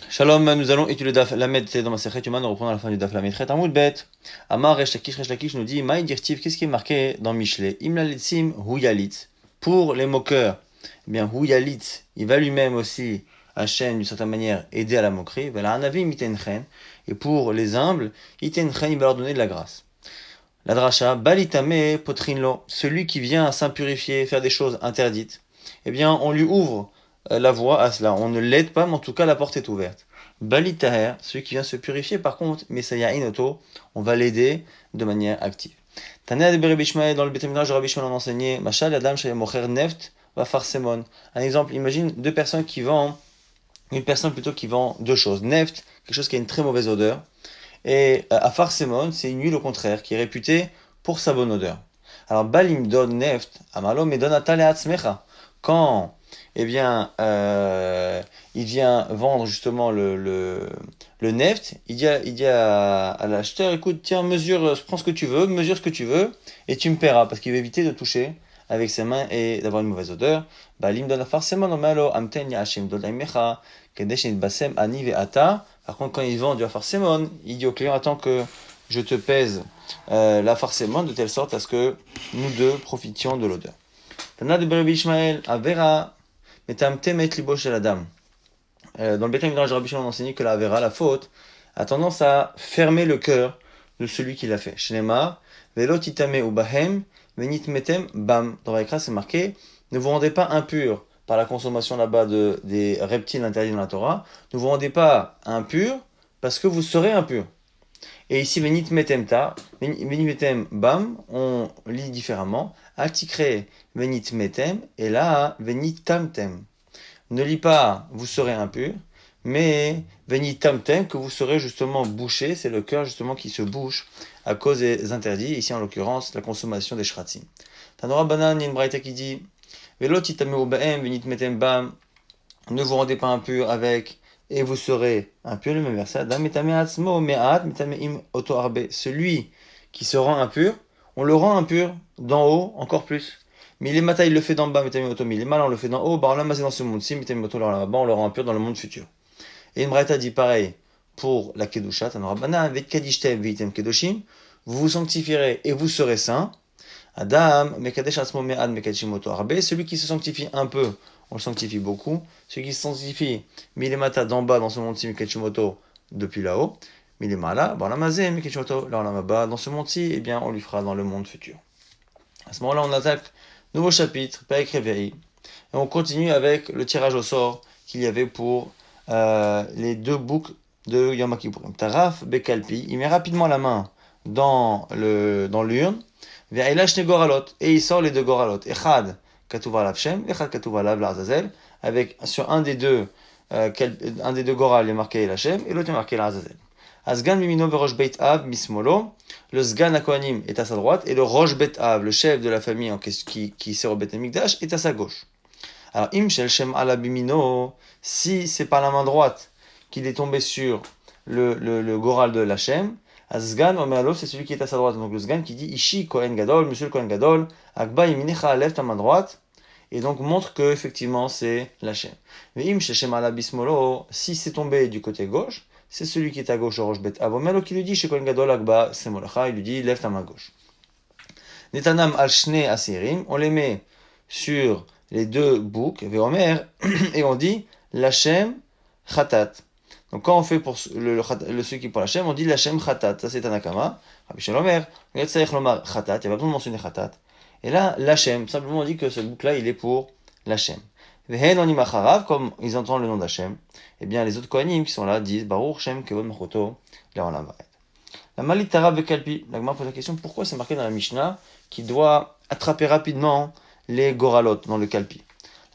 Shalom, nous allons étudier le Daf Lamed, c'est dans ma Sechet Yoma, nous reprenons à la fin du Daf Lamed. Chet Amoud Bet. Amar Resh Lakish nous dit, Maï Dirtiv, qu'est-ce qui est marqué dans Michelet? Imla Litzim Hu Yalit. Pour les moqueurs, eh bien Hu Yalit, il va lui-même aussi, Hachem, d'une certaine manière, aider à la moquerie. Vela Anavi Mitenchen. Et pour les humbles, Itenchen, il va leur donner de la grâce. La dracha, Balitame Potrinlo, celui qui vient s'impurifier, faire des choses interdites, eh bien on lui ouvre la voie à cela. On ne l'aide pas, mais en tout cas la porte est ouverte. Balitaher, celui qui vient se purifier, par contre, Messaya Inoto, on va l'aider de manière active. Tania de Bereb Ishmael, dans le Beth Midrash de Rabbi Ishmael, on enseignait, Machal Adam Shaya Mocher Neft va Farsemon. Un exemple, imagine une personne plutôt qui vend deux choses. Neft, quelque chose qui a une très mauvaise odeur. Et à Farsemon, c'est une huile au contraire, qui est réputée pour sa bonne odeur. Alors, Balim don neft, amalo me donata leatzmecha. Quand, eh bien, il vient vendre justement le neft, il dit à l'acheteur, écoute, tiens, mesure, prends ce que tu veux, mesure ce que tu veux, et tu me paieras, parce qu'il veut éviter de toucher avec ses mains et d'avoir une mauvaise odeur. Balim don farsemon, amalo amten yashem dodaimecha, kedesh basem ani ve'ata. Par contre, quand il vend du farsemon, il dit au client, attends que je te pèse la farsemon de telle sorte à ce que nous deux profitions de l'odeur. Tana de Berbi Ishmael, Avera, metamtemet libo shel adam. Dans le Beth Midrash de Rabbi Shimon, on enseigne que la Avera, la faute, a tendance à fermer le cœur de celui qui l'a fait. Shnema, velo titame ou bahem, venit metem bam. Dans la c'est marqué, ne vous rendez pas impur par la consommation là-bas des reptiles interdits dans la Torah. Ne vous rendez pas impur parce que vous serez impur. Et ici, venit metem ta, venit metem bam, on lit différemment. Atikre venit metem, et là, venit tamtem. Ne lis pas, vous serez impur, mais venit tamtem, que vous serez justement bouché, c'est le cœur justement qui se bouche à cause des interdits, ici en l'occurrence la consommation des shratzim. Tanora banan, il y a une braïta qui dit, velo titameu baem, venit metem bam, ne vous rendez pas impur avec et vous serez impur, le même verset. Celui qui se rend impur, on le rend impur d'en haut encore plus. Mais les matas, il le fait d'en bas, mais les mal, on le fait d'en haut, bah là, c'est dans ce monde-ci, on le rend impur dans le monde futur. Et une braïta dit pareil pour la kedusha, vous vous sanctifierez et vous serez saints. Adam, celui qui se sanctifie un peu, on le sanctifie beaucoup. Celui qui se sanctifie milimata d'en bas dans ce monde-ci, Mikachimoto, depuis là-haut. Milimala, Balamazé, Mikachimoto, là dans ce monde-ci, eh bien, on lui fera dans le monde futur. À ce moment-là, on attaque nouveau chapitre, Perek Reve'i. Et on continue avec le tirage au sort qu'il y avait pour les deux boucs de Yom Kippourim. Taraf Bekalpi, il met rapidement la main dans l'urne. Et il sort les deux goralot. Echad katuv alav Shem, echad katuv alav l'Azazel. Avec sur un des deux goral il est marqué l'Hashem et l'autre est marqué l'Azazel. Asgan mimino verosh beit av mismolo. Le sgan akohanim est à sa droite et le rosh beit av, le chef de la famille qui sert au Beit Mikdash, est à sa gauche. Alors im shel shem ala bimino, si c'est par la main droite qu'il est tombé sur le goral de l'Hashem, Asgan Omerlo, c'est celui qui est à sa droite. Donc le Sgan qui dit Ishi Kohen Gadol, monsieur le Kohen Gadol, Akba Yeminecha, lève ta main droite, et donc montre que effectivement c'est l'Hachem. Mais Im Shechem Ala Bismolo, si c'est tombé du côté gauche, c'est celui qui est à gauche, Rosh Bet Avomelo, qui lui dit Chez Kohen Gadol, Akba Semolacha, il lui dit lève ta main gauche. Netanam Al Shne Asirim, on les met sur les deux boucs, Veomer, et on dit l'Hachem Khatat. Donc quand on fait pour celui qui est pour l'Hachem, on dit l'Hachem Khatat. Ça c'est Tanakama. Rabbi Shlomer, Khatat, il n'y a pas besoin de mentionner Khatat. Et là, l'Hachem, simplement on dit que ce bouc-là, il est pour l'Hachem. Vehen onim acharav, comme ils entendent le nom d'Hachem, eh bien les autres Kohanim qui sont là disent Baruch Shem Kevod Machoto, la Malit Tarab Vekalpi. La Gemara pose la question pourquoi c'est marqué dans la Mishnah qu'il doit attraper rapidement les goralot dans le Kalpi.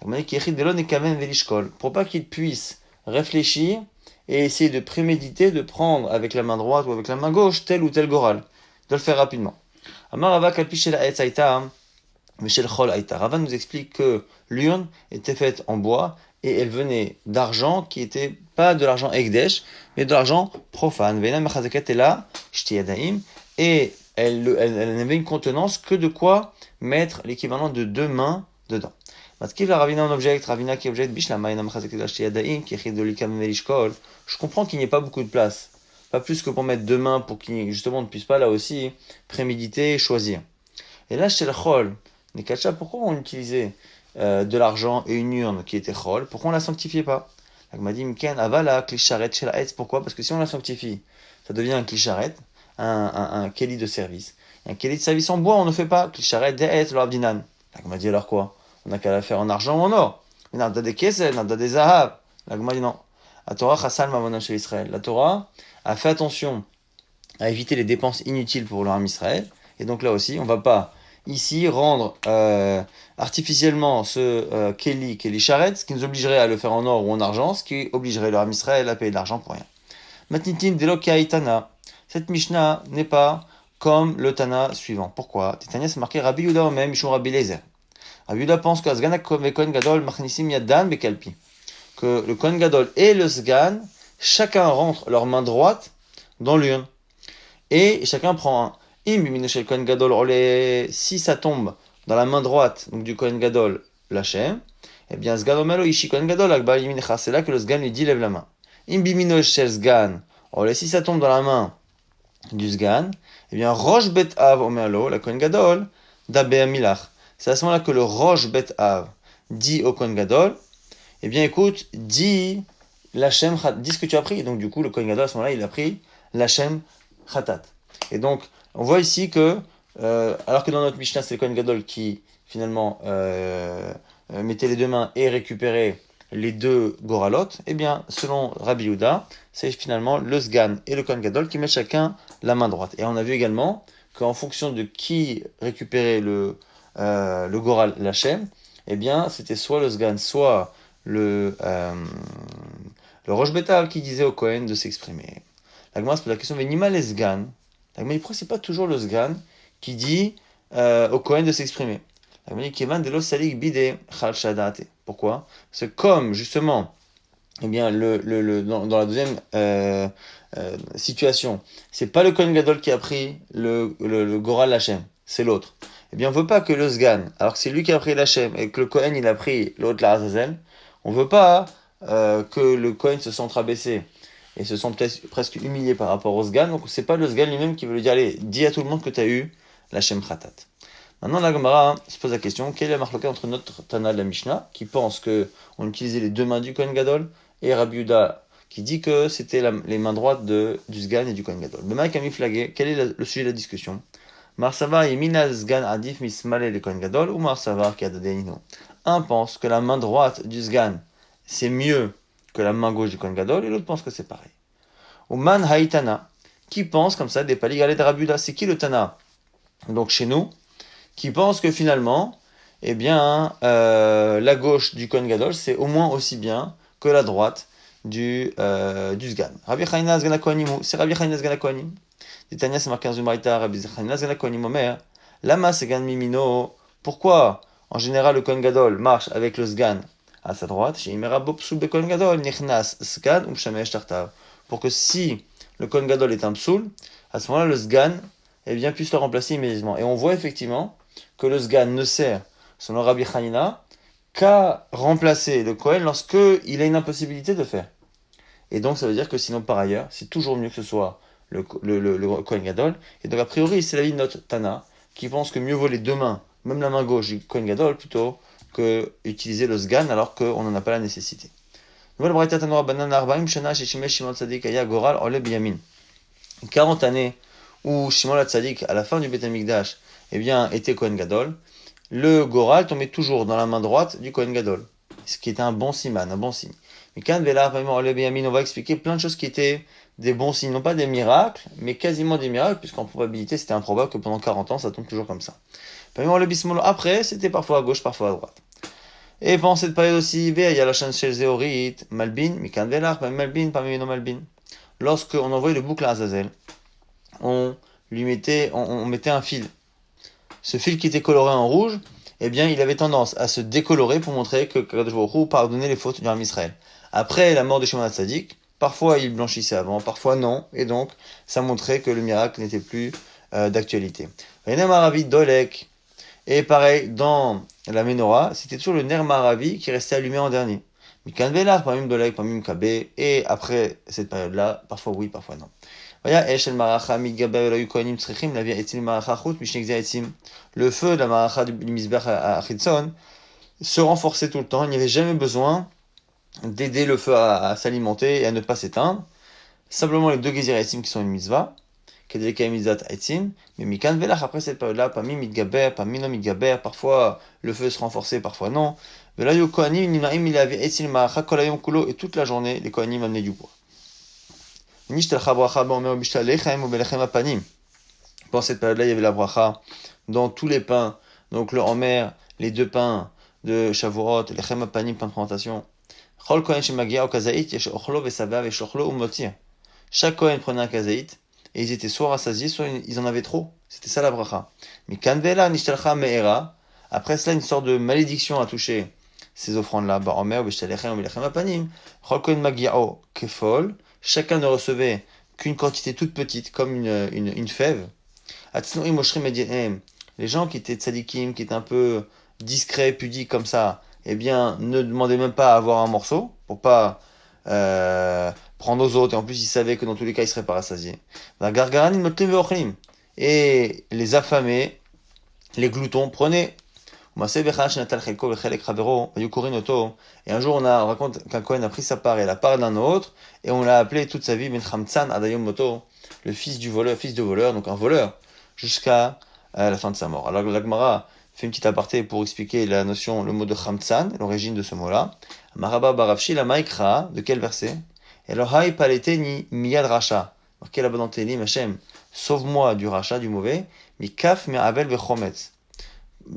La Gemara dit Kiechid Velon et Kamen Velishkol, pour pas qu'il puisse réfléchir et essayer de préméditer, de prendre avec la main droite ou avec la main gauche tel ou tel goral, de le faire rapidement. Amar Kalpi Shel Ha'etz Haïta, Meshel Chol Haïta. Rava nous explique que l'urne était faite en bois et elle venait d'argent qui était pas de l'argent Ekdesh, mais de l'argent profane. Veina Mechazaket Ela Shti Yadaim, et elle n'avait une contenance que de quoi mettre l'équivalent de deux mains dedans. Matkif la Ravina en objecte, Ravina qui objecte, Bishlama inam chazek lashti yadaim, qui écrit de l'ikam velishkol. Je comprends qu'il n'y ait pas beaucoup de place. Pas plus que pour mettre deux mains pour qu'il justement ne puisse pas là aussi préméditer et choisir. Et là, chez le chol, Nekacha, pourquoi on utilisait de l'argent et une urne qui était chol? Pourquoi on la sanctifiait pas? m'a dit, Mken, avala, klisharet, chez la hetz. Pourquoi? Parce que si on la sanctifie, ça devient un klisharet, un keli de service. Un keli de service en bois, on ne fait pas. Klisharet, de hetz, le abdinan. m'a dit, alors quoi? On n'a qu'à la faire en argent ou en or. Nada des kesel, nada des zahav. m'a dit, non. La Torah, chassal, mamonam chez Israël. La Torah a fait attention à éviter les dépenses inutiles pour le Ham Israël. Et donc là aussi, on va pas ici rendre artificiellement ce Keli Sharet, ce qui nous obligerait à le faire en or ou en argent, ce qui obligerait le Ham Israël à payer de l'argent pour rien. Matnitin Delokai Tana. Cette Mishnah n'est pas comme le Tana suivant. Pourquoi? Titania, c'est marqué Rabbi Yuda même, Mishon Rabbi Lezer. Rabbi Yuda pense que Sgan Kohen Gadol Machnisim Yadan Bekalpi. Que le Kohen Gadol et le Sgan, chacun rentre leur main droite dans l'urne. Et chacun prend un. Kohen Gadol, si ça tombe dans la main droite donc du Kohen Gadol, l'Hachem, eh bien, Sgan Omelo Ishi Kohen Gadol, c'est là que le Sgan lui dit lève la main. Imbimino Shel Sgan, si ça tombe dans la main du Sgan, eh bien, Rosh Bet Av Omelo, la Kohen Gadol, Dabe Milach. C'est à ce moment-là que le Rosh Bet Av dit au Kohen Gadol, eh bien, écoute, dis l'Hachem, dis ce que tu as pris. Et donc, du coup, le Kohen Gadol, à ce moment-là, il a pris l'Hachem Khatat. Et donc, on voit ici que, alors que dans notre Mishnah, c'est le Kohen Gadol qui, finalement, mettait les deux mains et récupérait les deux Goralot, eh bien, selon Rabbi Yehuda, c'est finalement le Sgan et le Kohen Gadol qui mettent chacun la main droite. Et on a vu également qu'en fonction de qui récupérait le Goral, l'Hachem, eh bien, c'était soit le Sgan, soit le Rosh Betal qui disait au Kohen de s'exprimer. La Gemara se pose la question, mais Nima les Sgan. La Gemara dit, pourquoi c'est pas toujours le Sgan qui dit au Kohen de s'exprimer? La Gemara dit, Kevan de lo salik bide chal shadate. Pourquoi? Parce que comme, justement, eh bien, dans la deuxième situation, c'est pas le Kohen Gadol qui a pris le Goral Lachem, c'est l'autre. Eh bien, on veut pas que le Sgan, alors que c'est lui qui a pris Lachem, et que le Kohen, il a pris l'autre, la Azazel, on veut pas que le Kohen se sente rabaissé et se sente presque humilié par rapport au Sgan, donc c'est pas le Sgan lui-même qui veut lui dire, allez, dis à tout le monde que tu as eu Lachem Khatat. Maintenant, la Gemara se pose la question, quelle est la marloquette entre notre Tana de la Mishnah, qui pense que on utilisait les deux mains du Kohen Gadol, et Rabbi Yehuda, qui dit que c'était les mains droites du Sgan et du Kohen Gadol. Le Maïk a mis flagué, quel est le sujet de la discussion? Marsavar yemina Sgan adif mismale le Kohen Gadol, ou Marsavar qui a dadenino. Un pense que la main droite du Sgan, c'est mieux que la main gauche du Kohen Gadol, et l'autre pense que c'est pareil. Ou Man haïtana, qui pense comme ça, des paligalés de Rabbi Yehuda. C'est qui le Tana? Donc chez nous, qui pense que finalement, eh bien, la gauche du Kohen Gadol, c'est au moins aussi bien que la droite du Sgan. Rabbi Chaina Sgan HaKohanim, c'est Rabbi Chaina Sgan HaKohanim. Titania, c'est marqué en Zumarita, Rabbi Chaina Sgan HaKohanim Omer, Lama Sgan Mimino. Pourquoi, en général, le Kohen Gadol marche avec le Sgan à sa droite? Chez Imera Bopsu Be Kohen Gadol, Nichnas Sgan ou Shamesh Tartav. Pour que si le Kohen Gadol est un psoul, à ce moment-là, le Sgan, eh bien, puisse le remplacer immédiatement. Et on voit effectivement que le Sgan ne sert, selon Rabbi Hanina, qu'à remplacer le Kohen lorsque il a une impossibilité de faire. Et donc ça veut dire que sinon par ailleurs, c'est toujours mieux que ce soit le Kohen Gadol. Et donc a priori, c'est l'avis de notre Tana, qui pense que mieux vaut les deux mains, même la main gauche du Kohen Gadol, plutôt que utiliser le Sgan alors qu'on n'en a pas la nécessité. Nouvelle Braïta Tanora Banan Arba'im Shana Sheshimesh Shimon Tzadik Aya Goral Ole Biyamin. 40 années où Shimon Tzadik, à la fin du Beth Amikdash, eh bien, était Kohen Gadol, le Goral tombait toujours dans la main droite du Kohen Gadol. Ce qui était un bon siman, un bon signe. Mais quand Vela, on va expliquer plein de choses qui étaient des bons signes, non pas des miracles, mais quasiment des miracles, puisqu'en probabilité, c'était improbable que pendant 40 ans, ça tombe toujours comme ça. Après, c'était parfois à gauche, parfois à droite. Et pendant cette période aussi, il y a la chaîne chez Zéorit, Malbin, Mikan Velar, Malbin, parmi Malbin. Lorsqu'on envoyait le boucle à Azazel, on mettait un fil. Ce fil qui était coloré en rouge, eh bien, il avait tendance à se décolorer pour montrer que Kadosh Baruch Hu pardonnait les fautes du Ham Israël. Après la mort de Shimon HaTzadik, parfois il blanchissait avant, parfois non, et donc ça montrait que le miracle n'était plus d'actualité. Et pareil, dans la menorah, c'était toujours le ner maravi qui restait allumé en dernier. Mikan velar, pamim dolek, pamim kabé. Et après cette période-là, parfois oui, parfois non. Voyez, Esh el maracha mitgaber velo yukohanim tzrichim lavia etzim maracha chut mishnek etzim. Le feu de la maracha du misbech à Chitzon se renforçait tout le temps. Il n'y avait jamais besoin d'aider le feu à s'alimenter et à ne pas s'éteindre. Simplement les deux gézir etzim qui sont une mitzvah. Kedelka mitzvah etzim. Mais mikan velach, après cette période-là, pamim mitgaber, pamim non mitgaber. Parfois le feu se renforçait, parfois non. Velo yukohanim nimnaim milavia etzim maracha kol hayom kulo. Et toute la journée, les kohanim amenaient du bois. Pendant cette période-là, il y avait la bracha dans tous les pains, donc le homer, les deux pains de Shavuot, les lechem apanim, pain de présentation. Chaque Kohen prenait un kazaït et ils étaient soit rassasiés, soit ils en avaient trop. C'était ça la bracha. Après cela, une sorte de malédiction a touché ces offrandes-là. Chacun ne recevait qu'une quantité toute petite, comme une fève. Les gens qui étaient tzadikim, qui étaient un peu discrets, pudiques comme ça, eh bien, ne demandaient même pas à avoir un morceau, pour pas prendre aux autres, et en plus ils savaient que dans tous les cas ils seraient pas rassasiés. Et les affamés, les gloutons, prenaient. Et un jour, on raconte qu'un Kohen a pris sa part et la part d'un autre, et on l'a appelé toute sa vie Ben Khamtsan Adayom Moto, le fils du voleur, fils de voleur, donc un voleur, jusqu'à la fin de sa mort. Alors la Gemara fait une petite aparté pour expliquer la notion, le mot de Khamtsan, l'origine de ce mot-là. Maraba Baravshi, la Maïkra, de quel verset? Elohai paleteni miyad racha. Marqué là-bas dans Télim, Hashem, sauve-moi du rachat, du mauvais, mikaf me'avel vechometz.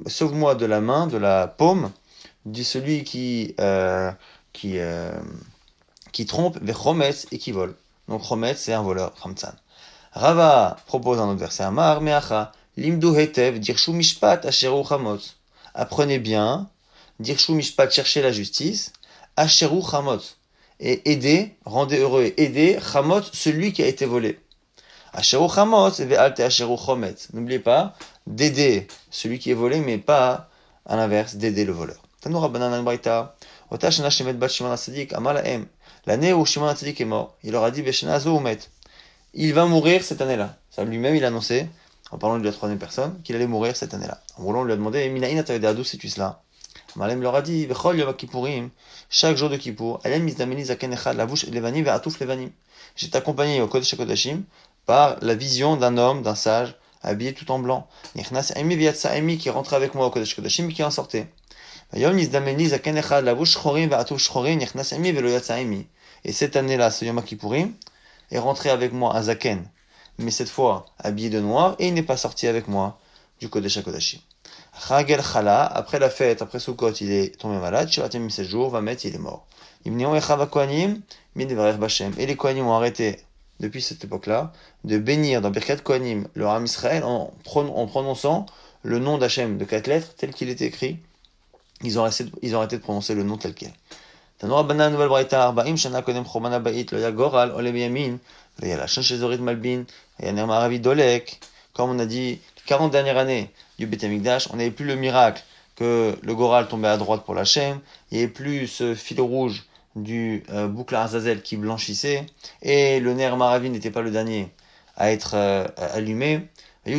Sauve-moi de la main, de la paume, de celui qui trompe, vechometz, et qui vole. Donc chometz, c'est un voleur, Khamtsan. Rava propose un autre verset, Amar meacha, limdu hetev, dirshu mishpat, asheru chamotz. Apprenez bien, dirshu mishpat, cherchez la justice, asheru chamotz. Et aidez, rendez heureux et aidez, chamotz, celui qui a été volé. Asheru chamotz, ve'alte asheru chometz. N'oubliez pas d'aider celui qui est volé, mais pas à l'inverse, d'aider le voleur. Tanoura banan al-baita, ota shana shemet bat Shimon HaTzadik, amar lahem. L'année où Shimon HaTzadik est mort, il leur a dit, beshana zo umet. Il va mourir cette année-là. Ça lui-même, il a annoncé, en parlant de la troisième personne, qu'il allait mourir cette année-là. En roulant, on lui a demandé, minaïna t'avais d'où sais-tu cela? Malem leur a dit, vechol yom kippourim, chaque jour de Kippour, alem mizdameni zaken echad, la bouche levanim ve'atouf levanim. J'étais accompagné au Kodesh HaKodashim par la vision d'un homme, d'un sage, habillé tout en blanc. Nichnas emi v'yatsa emi, qui rentrait avec moi au Kodesh HaKodashim et qui en sortait. Yom nizdameni zaken echad, la bouche chorim ve'atouf chorim, nichnas emi ve'lo yatsa emi. Et cette année-là, ce Yom Kippourim, est rentré avec moi à Zaken, mais cette fois habillé de noir, et il n'est pas sorti avec moi du Kodesh HaKodashim. Chagel Chala, après la fête, après Sukkot, il est tombé malade, Shiratim 7 jours, va mettre, il est mort. Et les Kohanim ont arrêté, depuis cette époque-là, de bénir dans Birkat Kohanim le Ram Israël en prononçant le nom d'Hachem de 4 lettres tel qu'il était écrit. Ils ont arrêté de prononcer le nom tel quel. Tanora Bana, nouvelle braïta, Arba'im Shana Kodem Chomana Ba'it, lo ya Goral, Ole Beyamin, lo ya la Shanchezorit Malbin, lo ya Nerma Ravi Dolek. Comme on a dit, les 40 dernières années du Beth Amikdash, on n'avait plus le miracle que le Goral tombait à droite pour l'Hachem, il n'y avait plus ce fil rouge du boucle à Azazel qui blanchissait, et le Ner Maravi n'était pas le dernier à être allumé. Et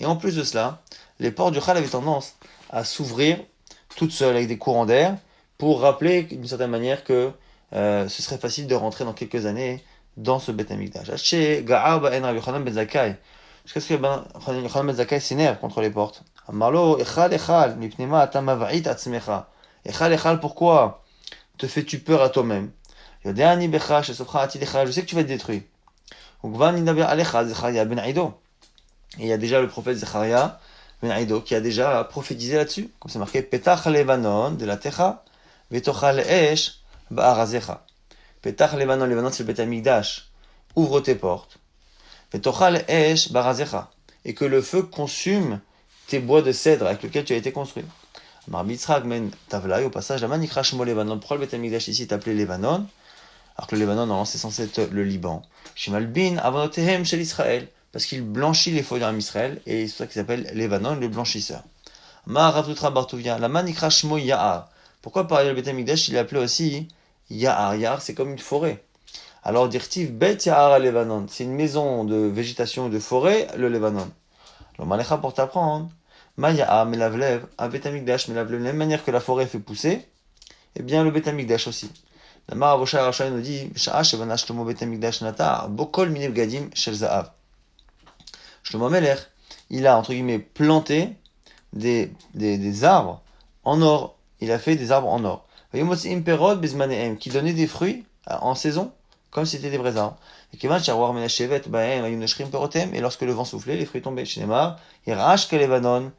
en plus de cela, les portes du Chal avaient tendance à s'ouvrir toutes seules avec des courants d'air, pour rappeler d'une certaine manière que ce serait facile de rentrer dans quelques années dans ce Beth Amikdash. Jusqu'à ce que Yochanan ben Zakkai s'énerve contre les portes. Amarlo, echal echal, mipnema atamavait atzmecha. Echal echal, pourquoi te fais-tu peur à toi-même? Yodéani becha, shesofcha ati echal, je sais que tu vas être détruit. Ugvan nidaber alecha, Zecharia ben Aido. Et il y a déjà le prophète Zecharia ben Aido qui a déjà prophétisé là-dessus. Comme c'est marqué, petach levanon de la techa, vetochal esh ba'arazecha. Petach levanon, levanon c'est le Beth Amikdash. Ouvre tes portes. Vetochal esh ba'arazecha. Et que le feu consume tes bois de cèdre avec lesquels tu as été construit. Marbitzrak men tavlaï, au passage, la manikra shmo levanon. Pourquoi le Beth Amikdash ici est appelé Levanon? Alors que le Levanon, normalement, c'est censé être le Liban. Shimalbin avonotehem shel Israël. parce qu'il blanchit les feuilles d'Am Israël, et c'est ça qu'il s'appelle Levanon, le blanchisseur. Ma Ravtutra Bartouvia, la manikra Shmo Ya'ar. Pourquoi par ailleurs le Beth Amikdash il l'appelait aussi Ya'ar? Ya'ar c'est comme une forêt. Alors dirtiv Bet Ya'ar à Levanon, c'est une maison de végétation et de forêt, le Levanon. Le Malecha pour t'apprendre, Ma Ya'ar Melavlev, un Beth Amikdash Melavlev, de la même manière que la forêt fait pousser, eh bien le Beth Amikdash aussi. La Mara Vosha Rachel nous dit Sha'a Shevana Shlomo Beth Amikdash Nata, Bokol Minev Gadim Shel Za'av. Shlomo Melech, il a entre guillemets planté des arbres en or. Il a fait des arbres en or. Qui donnaient des fruits en saison, comme si c'était des vrais arbres. Et lorsque le vent soufflait, les fruits tombaient. Shinemar, Irash Kalevanon,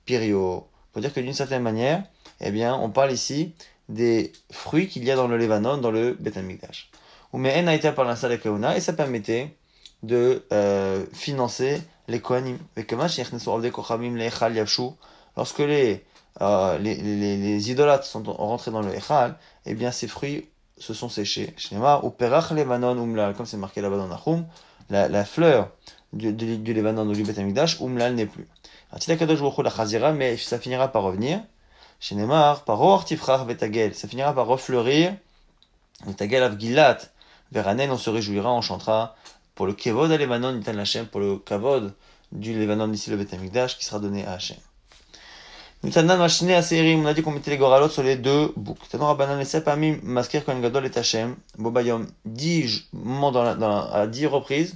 Pirio. Pour dire que d'une certaine manière, eh bien, on parle ici des fruits qu'il y a dans le Levanon, dans le Beth Amikdash. Et ça permettait de financer les Kohanim. Lorsque les idolâtres sont rentrés dans le Echal, eh bien ces fruits se sont séchés. Comme c'est marqué là-bas dans Nahum, la fleur du Levanon ou du Beth Amikdash, Umlal n'est plus. Mais ça finira par revenir. Ça finira par refleurir. Veranen, on se réjouira, on chantera pour le Kevod à Levanon, Nitan Hashem, pour le Kavod du Levanon d'ici le Beth Amikdash qui sera donné à Hashem. Nitanan Mashne Aseirim, on a dit qu'on mettait les goralot sur les deux boucs. Tanon Rabbanan les Sepamim, Masker Kohen Gadol et Hashem, Bobayom, 10 moments à 10 reprises,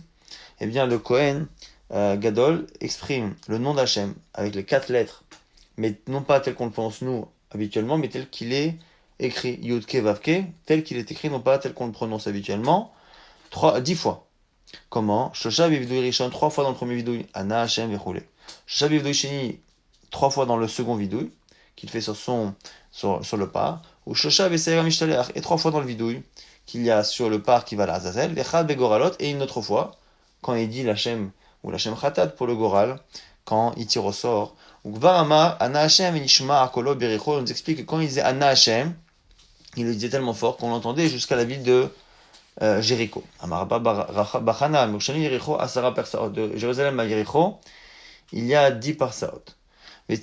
eh bien le Kohen Gadol exprime le nom d'Hashem avec les 4 lettres, mais non pas tel qu'on le prononce nous habituellement, mais tel qu'il est écrit, Yudke Vavke, tel qu'il est écrit, non pas tel qu'on le prononce habituellement, 10 fois. Comment? Shosha Bivdouy Rishon, 3 fois dans le premier vidouille, Ana Hashem Vechoule. Shosha Bivdouy Sheni, 3 fois dans le second vidouille, qu'il fait sur le par, ou Shosha Veseir Mishtaleach, et 3 fois dans le vidouille, qu'il y a sur le par qui va à l'Azazel, Vechad Begoralot, et une autre fois, quand il dit l'Hashem, ou l'Hashem Khatat pour le Goral, quand il tire au sort. Ou Gvarama, Ana Hashem Nishma Akolo Bericho, on nous explique que quand il disait Ana Hashem, il le disait tellement fort qu'on l'entendait jusqu'à la ville de Jéricho. De Jérusalem à Jéricho, il y a 10 parsaot. Et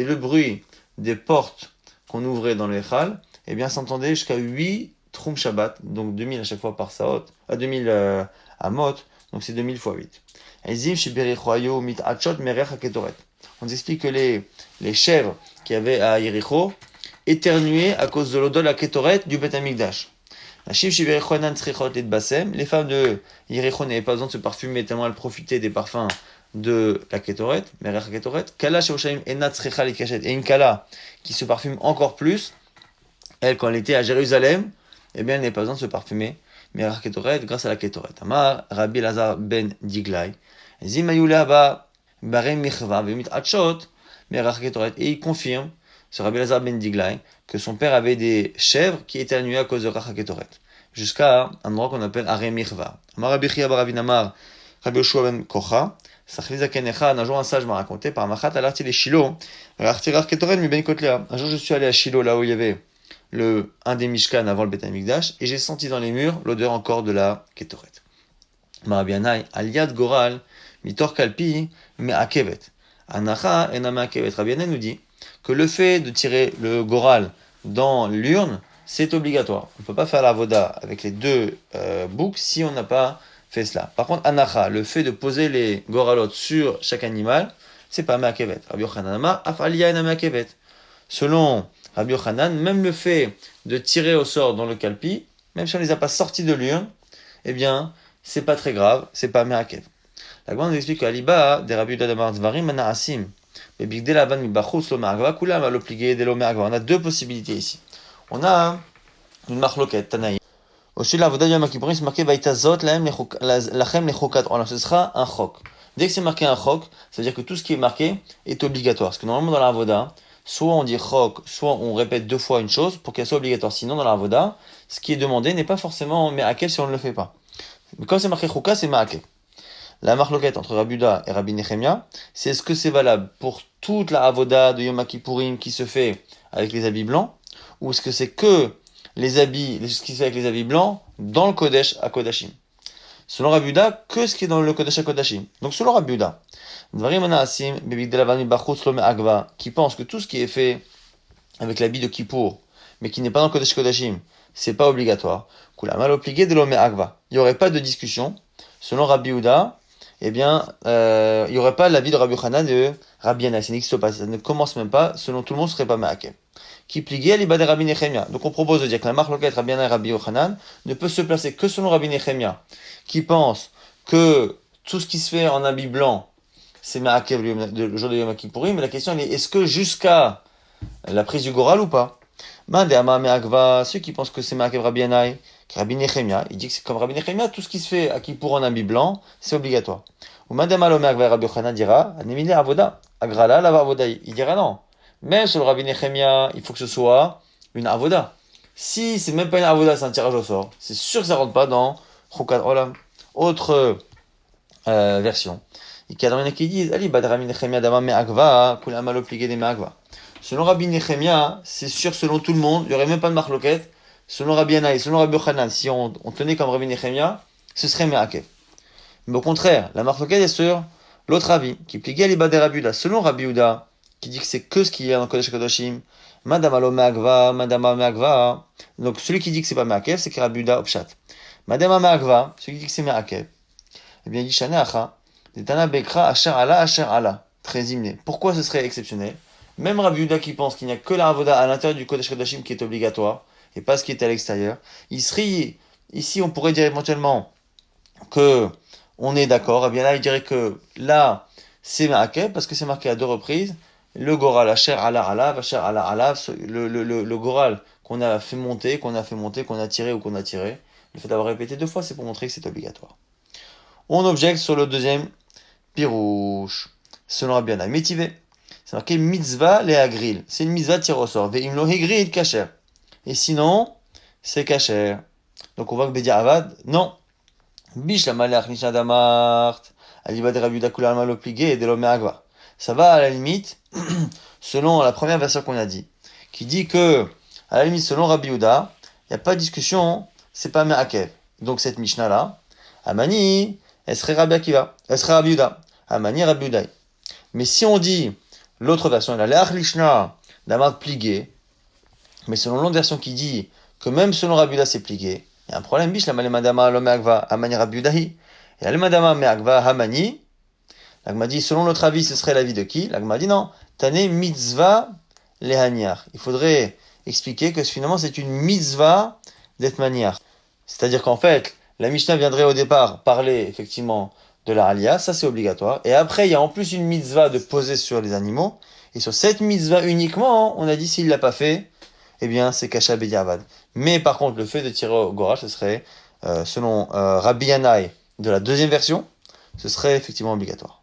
le bruit des portes qu'on ouvrait dans le Echal, eh bien, s'entendait jusqu'à 8 Trum Shabbat, donc 2000 à chaque fois par saot, à 2000 amot, donc c'est 2000 fois 8. On nous explique que les chèvres qu'il y avait à Jéricho éternuaient à cause de l'odeur de la Ketoret du Beth Amikdash. Les femmes de Jéricho n'avaient pas besoin de se parfumer tellement elles profitaient des parfums de la Ketoret, Merech Ketoret. Kala Sheoshaim Enat Tzricha Likashet, et une Kala qui se parfume encore plus, elle, quand elle était à Jérusalem, eh bien, elle n'avait pas besoin de se parfumer Merech Ketoret grâce à la Ketoret. Amar Rabbi Lazar ben Diglai, Zimayula ba Barem Michva Vemit Achot Merech Ketoret, et il confirme, ce Rabbi Lazar ben Diglai, que son père avait des chèvres qui éternuaient à cause de Rach Ketoret, jusqu'à un endroit qu'on appelle Arem Michva. Amar Rabbi Chia bar Avinamar Rabbi Yoshua ben Kocha, un jour un sage m'a raconté, par Machat alarti les Shiloh, un jour je suis allé à Shiloh, là où il y avait un des Mishkan avant le Beth Amikdash, et j'ai senti dans les murs l'odeur encore de la Ketoret. Marabianai, Aliad Goral, Mitor Kalpi, Me'akevet. Anacha ena Me'akevet. Rabianai nous dit que le fait de tirer le Goral dans l'urne, c'est obligatoire. On ne peut pas faire la voda avec les deux boucs si on n'a pas fait cela. Par contre, Anacha, le fait de poser les Goralot sur chaque animal, c'est pas Me'akevet. Rabbi Yochanan Amar, Afalia ena Me'akevet. Selon Rabbi Yochanan, même le fait de tirer au sort dans le kalpi, même si on ne les a pas sortis de l'urne, eh bien, c'est pas très grave, c'est pas Me'akev. La Gemara nous explique qu'Aliba, des Rabbi Yuda Damar Dvarim, Mana'asim, mais Bigde Lavan Mibachus Lo Me'agva, Kulam va l'obliger de Lo Me'agva. On a deux possibilités ici. On a une marloquette, Tanaï. Au sujet de la Voda Yom Kippourim, c'est marqué Vaitazot Lachem Lechokat. Alors, ce sera un chok. Dès que c'est marqué un chok, ça veut dire que tout ce qui est marqué est obligatoire. Parce que normalement, dans la Voda, soit on dit chok, soit on répète 2 fois une chose pour qu'elle soit obligatoire. Sinon, dans la Voda, ce qui est demandé n'est pas forcément Me'akev si on ne le fait pas. Mais quand c'est marqué Chouka, c'est Me'akev. La marloquette entre Rabbi Yuda et Rabbi Nechemia, c'est est-ce que c'est valable pour toute la avoda de Yom Kippourim qui se fait avec les habits blancs, ou est-ce que c'est que les habits, ce qui se fait avec les habits blancs dans le Kodesh à Kodashim. Selon Rabbi Yehuda, que ce qui est dans le Kodesh HaKodashim. Donc selon Rabbi Yehuda, qui pense que tout ce qui est fait avec l'habit de Kippour, mais qui n'est pas dans le Kodesh Kodashim, c'est pas obligatoire. Il n'y aurait pas de discussion. Selon Rabbi Yehuda, eh bien, il n'y aurait pas l'avis de Rabbi Yochanan de Rabbi Yana. Ça n'existe pas. Ça ne commence même pas. Selon tout le monde, ce serait pas Ma'akev. Qui pliait l'ibad de Rabbi Nechemia. Donc on propose de dire que la marque Rabbi Yana et Rabbi Yochanan ne peut se placer que selon Rabbi Nechemia, qui pense que tout ce qui se fait en habit blanc, c'est Ma'akev le jour de Yom Kippourim. Mais la question est, est-ce que jusqu'à la prise du Goral ou pas? Ceux qui pensent que c'est Ma'akev Rabbi Yanai, Rabbi Nechemia, il dit que c'est comme Rabbi Nechemia, tout ce qui se fait à Kippour en habit blanc, c'est obligatoire. Ou Madame Alomé Rabbi Yochanan dira, Anemine Avoda, Agrala Lava Avoda. Il dira non. Même sur le Rabbi Nechemia, il faut que ce soit une Avoda. Si c'est même pas une Avoda, c'est un tirage au sort, c'est sûr que ça rentre pas dans Chokat Olam. Autre version. Il y a qui disent, Ali Bad Rabbi Nechemia Dama Me'agva, Kula Malo Pligé des Me'agva. Selon Rabbi Nechemia, c'est sûr selon tout le monde, il n'y aurait même pas de marloquette. Selon Rabbi Yanaï, selon Rabbi Yochanan, si on tenait comme Rabbi Nechemia, ce serait Me'akev. Mais au contraire, la marloquette est sur l'autre avis, qui pliait les des Rabbi Yehuda. Selon Rabbi Yehuda, qui dit que c'est que ce qu'il y a dans Kodesh Kodashim, Madame Alo Me'agva, Madame Me'agva. Donc celui qui dit que c'est pas Me'akev, c'est que Rabbi Yehuda Opshat. Madame Me'agva, celui qui dit que c'est Me'akev. Eh bien, il dit Shane Acha, Detana Bekra, Asher Allah. Très hymné. Pourquoi ce serait exceptionnel? Même Rabbi Yehuda qui pense qu'il n'y a que la avoda à l'intérieur du Kodesh Kodashim qui est obligatoire, et pas ce qui est à l'extérieur, il serait, ici on pourrait dire éventuellement que on est d'accord, eh bien là il dirait que là c'est Ma'akev, parce que c'est marqué à deux reprises, le Goral, Asher Allah, le Goral qu'on a fait monter, qu'on a tiré ou qu'on a tiré, le fait d'avoir répété deux fois, c'est pour montrer que c'est obligatoire. On objecte sur le deuxième pirouche, selon Rabbi Yana, métivé. C'est marqué mitzvah lehagril. C'est une mitzvah de tir au sort. Ve'im lo higril kasher. Et sinon, c'est kasher. Donc on voit que Bedia Avad, non. Bish la malach mishnah damart. Aliba de Rabbi Yehuda kula alma lo pligé et de lo me'agva. Ça va à la limite, selon la première version qu'on a dit, qui dit que, à la limite, selon Rabbi Yehuda, il n'y a pas de discussion, c'est pas me'akev. Donc cette mishnah là, Amani, elle serait Rabbi Akiva, elle serait Rabbi Yehuda. Amani Rabbi Yehuda. Mais si on dit, l'autre version, la Leach Lishna d'Amad plié, mais selon l'autre version qui dit que même selon Rabbi Yehuda c'est plié, il y a un problème, biche, la Malemadama lo me'agva Amani Rabbi Yehudahi. Et la Malemadama me'agva Hamani, l'Agma dit, selon l'autre avis, ce serait l'avis de qui? L'Agma dit non, Tane mitzvah lehaniar. Il faudrait expliquer que finalement c'est une mitzvah d'être maniar. C'est-à-dire qu'en fait, la Mishnah viendrait au départ parler effectivement de la Aliyah, ça c'est obligatoire. Et après, il y a en plus une mitzvah de poser sur les animaux. Et sur cette mitzvah uniquement, on a dit s'il l'a pas fait, eh bien c'est Kasha Bediavad. Mais par contre, le fait de tirer au Gorash, ce serait, selon Rabbi Yanaï de la deuxième version, ce serait effectivement obligatoire.